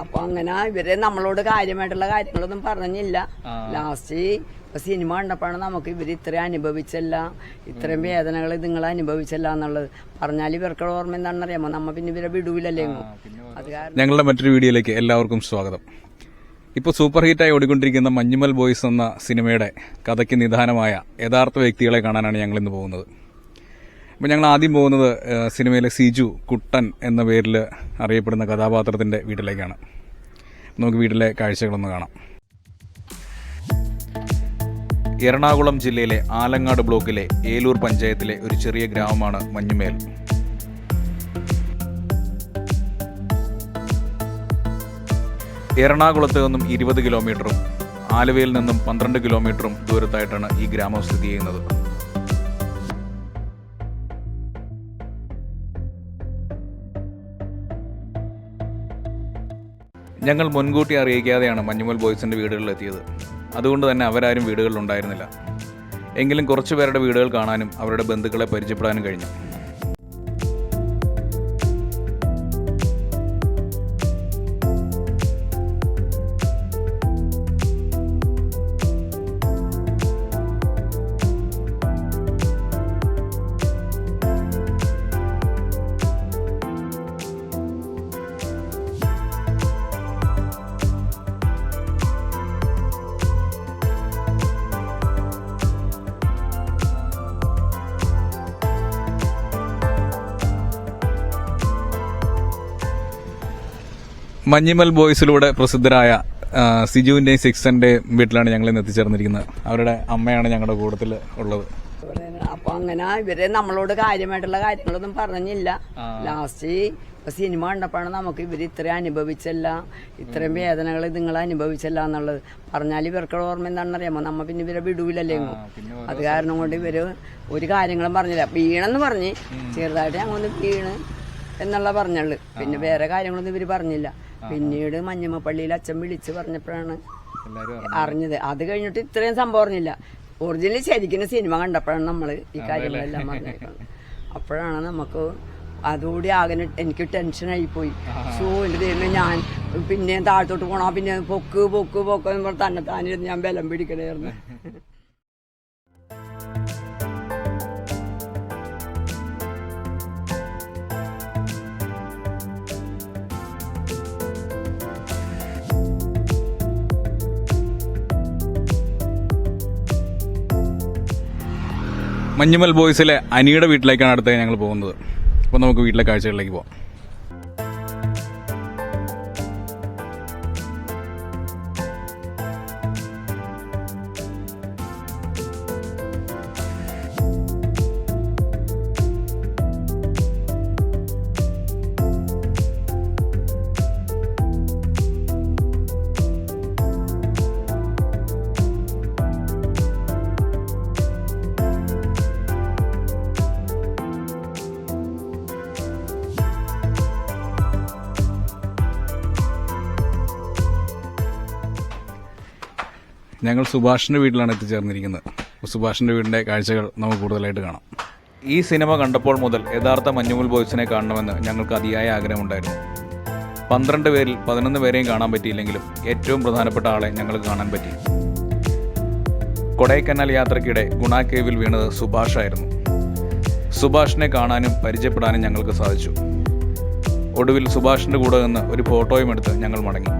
അപ്പൊ അങ്ങനെ ഇവര് നമ്മളോട് കാര്യമായിട്ടുള്ള കാര്യങ്ങളൊന്നും പറഞ്ഞില്ല. ലാസ്റ്റ് ഇപ്പൊ സിനിമ കണ്ടപ്പോഴാണ് നമുക്ക് ഇവര് ഇത്രയും അനുഭവിച്ചല്ല, ഇത്രയും വേദനകൾ നിങ്ങൾ അനുഭവിച്ചല്ല എന്നുള്ളത് പറഞ്ഞാൽ ഇവർക്കുള്ള ഓർമ്മ എന്താണെന്ന് അറിയാമോ? നമ്മ പിന്നെ ഇവരെ വിടൂലല്ലേ. അത് കാരണം ഞങ്ങളുടെ മറ്റൊരു വീഡിയോയിലേക്ക് എല്ലാവർക്കും സ്വാഗതം. ഇപ്പോൾ സൂപ്പർ ഹിറ്റായി ഓടിക്കൊണ്ടിരിക്കുന്ന മഞ്ഞുമൽ ബോയ്സ് എന്ന സിനിമയുടെ കഥയ്ക്ക് നിദാനമായ യഥാർത്ഥ വ്യക്തികളെ കാണാനാണ് ഞങ്ങൾ ഇന്ന് പോകുന്നത്. അപ്പോൾ ഞങ്ങൾ ആദ്യം പോകുന്നത് സിനിമയിലെ സിജു കുട്ടൻ എന്ന പേരിൽ അറിയപ്പെടുന്ന കഥാപാത്രത്തിന്റെ വീട്ടിലേക്കാണ്. നമുക്ക് വീട്ടിലെ കാഴ്ചകളൊന്ന് കാണാം. എറണാകുളം ജില്ലയിലെ ആലങ്ങാട് ബ്ലോക്കിലെ ഏലൂർ പഞ്ചായത്തിലെ ഒരു ചെറിയ ഗ്രാമമാണ് മഞ്ഞുമേൽ. എറണാകുളത്ത് നിന്നും 20 കിലോമീറ്ററും ആലുവയിൽ നിന്നും 12 കിലോമീറ്ററും ദൂരത്തായിട്ടാണ് ഈ ഗ്രാമം സ്ഥിതി ചെയ്യുന്നത്. ഞങ്ങൾ മുൻകൂട്ടി അറിയിക്കാതെയാണ് മഞ്ഞുമൽ ബോയ്സിന്റെ വീടുകളിൽ എത്തിയത്. അതുകൊണ്ട് തന്നെ അവരാരും വീടുകളിൽ ഉണ്ടായിരുന്നില്ല. എങ്കിലും കുറച്ചു പേരുടെ വീടുകൾ കാണാനും അവരുടെ ബന്ധുക്കളെ പരിചയപ്പെടാനും കഴിഞ്ഞു. മഞ്ഞുമൽ ബോയ്സിലൂടെ പ്രസിദ്ധരായ സിജുവിന്റെയും സിക്സന്റെയും വീട്ടിലാണ് ഞങ്ങൾ ഇന്ന് എത്തിച്ചേർന്നിരിക്കുന്നത്. അവരുടെ അമ്മയാണ് ഞങ്ങളുടെ കൂട്ടത്തിൽ ഉള്ളത്. അപ്പൊ അങ്ങനെ ഇവര് നമ്മളോട് കാര്യമായിട്ടുള്ള കാര്യങ്ങളൊന്നും പറഞ്ഞില്ല. ലാസ്റ്റ് ഇപ്പൊ സിനിമ കണ്ടപ്പോഴാണ് നമുക്ക് ഇവര് ഇത്രയും അനുഭവിച്ചല്ല, ഇത്രയും വേദനകൾ നിങ്ങൾ അനുഭവിച്ചല്ല എന്നുള്ളത് പറഞ്ഞാൽ ഇവർക്കുള്ള ഓർമ്മ എന്താണെന്ന് അറിയാമോ? നമ്മ പിന്നെ ഇവരെ വിടൂലല്ലേ. അത് കാരണം കൊണ്ട് ഇവര് ഒരു കാര്യങ്ങളും പറഞ്ഞില്ല. വീണെന്ന് പറഞ്ഞ് ചെറുതായിട്ട് ഞങ്ങളൊന്ന് വീണ് എന്നുള്ള പറഞ്ഞുള്ളു. പിന്നെ വേറെ കാര്യങ്ങളൊന്നും ഇവര് പറഞ്ഞില്ല. പിന്നീട് മഞ്ഞമ്മപ്പള്ളിയിൽ അച്ഛൻ വിളിച്ച് പറഞ്ഞപ്പോഴാണ് അറിഞ്ഞത്. അത് കഴിഞ്ഞിട്ട് ഇത്രയും സംഭവം അറിഞ്ഞില്ല. ഒറിജിനലി ശരിക്കും സിനിമ കണ്ടപ്പോഴാണ് നമ്മൾ ഈ കാര്യങ്ങളെല്ലാം പറഞ്ഞേക്കുന്നത്. അപ്പോഴാണ് നമുക്ക് അതുകൂടി ആകെ എനിക്ക് ടെൻഷനായി പോയി. എന്റെ ദൈവമേ, ഞാൻ പിന്നെ താഴത്തോട്ട് പോണോ, പിന്നെ പൊക്ക് പൊക്ക് പൊക്ക് എന്ന് പറഞ്ഞ് തന്നെ താനിരുന്ന് ഞാൻ ബലം പിടിക്കണായിരുന്നു. മഞ്ഞുമൽ ബോയ്സിലെ അനിയുടെ വീട്ടിലേക്കാണ് അടുത്ത ഞങ്ങൾ പോകുന്നത്. അപ്പോൾ നമുക്ക് വീട്ടിലെ കാഴ്ചകളിലേക്ക് പോകാം. ഞങ്ങൾ സുഭാഷിന്റെ വീട്ടിലാണ് എത്തിച്ചേർന്നിരിക്കുന്നത്. സുഭാഷിന്റെ വീടിന്റെ കാഴ്ചകൾ നമുക്ക് കൂടുതലായിട്ട് കാണാം. ഈ സിനിമ കണ്ടപ്പോൾ മുതൽ യഥാർത്ഥ മഞ്ഞുമൽ ബോയ്സിനെ കാണണമെന്ന് ഞങ്ങൾക്ക് അതിയായ ആഗ്രഹമുണ്ടായിരുന്നു. 12 പേരിൽ 11 പേരെയും കാണാൻ പറ്റിയില്ലെങ്കിലും ഏറ്റവും പ്രധാനപ്പെട്ട ആളെ ഞങ്ങൾക്ക് കാണാൻ പറ്റി. കൊടൈക്കനാൽ യാത്രയ്ക്കിടെ ഗുണ കേവിൽ വീണത് സുഭാഷായിരുന്നു. സുഭാഷിനെ കാണാനും പരിചയപ്പെടാനും ഞങ്ങൾക്ക് സാധിച്ചു. ഒടുവിൽ സുഭാഷിന്റെ കൂടെ നിന്ന് ഒരു ഫോട്ടോയും എടുത്ത് ഞങ്ങൾ മടങ്ങി.